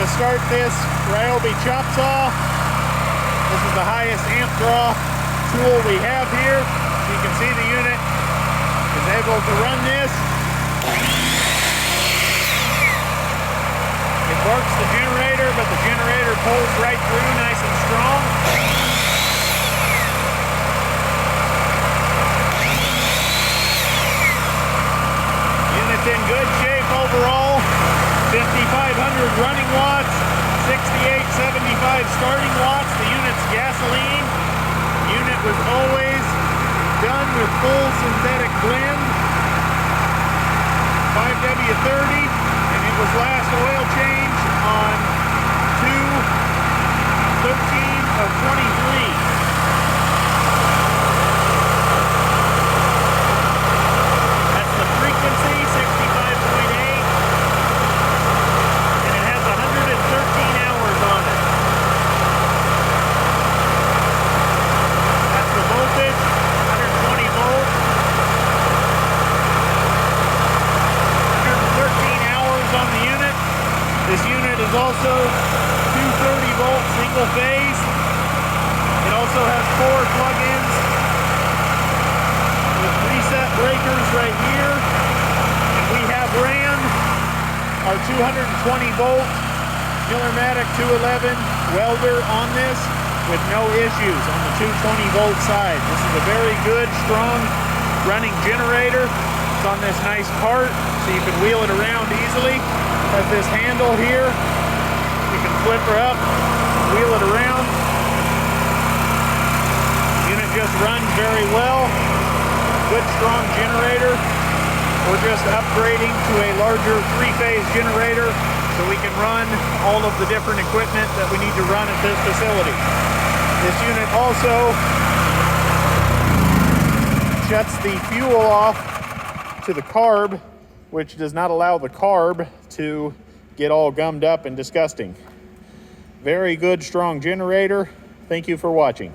to start this Ryobi chop saw. This is the highest amp draw tool we have here. So you can see the unit is able to run this. It works the generator, but the generator pulls right through nice and strong. Unit's in good shape overall. 5,500 running watts, 6875 starting watts. The unit's gasoline. The unit was always done with full synthetic blend, 5W30, and it was last oil change on 2/13/23. That's the frequency, 65.8, and it has 113 hours on it. That's the voltage, 120 volts, 113 hours on the unit. This unit is also 230 volt single phase. It also has 4 plug-ins with reset breakers right here. And we have ran our 220 volt Millermatic 211 welder on this with no issues on the 220 volt side. This is a very good, strong running generator. It's on this nice cart, so you can wheel it around easily. Has this handle here. You can flip her up, wheel it around. Unit just runs very well. Good, strong generator. We're just upgrading to a larger 3-phase generator so we can run all of the different equipment that we need to run at this facility. This unit also shuts the fuel off to the carb, which does not allow the carb to get all gummed up and disgusting. Very good, strong generator. Thank you for watching.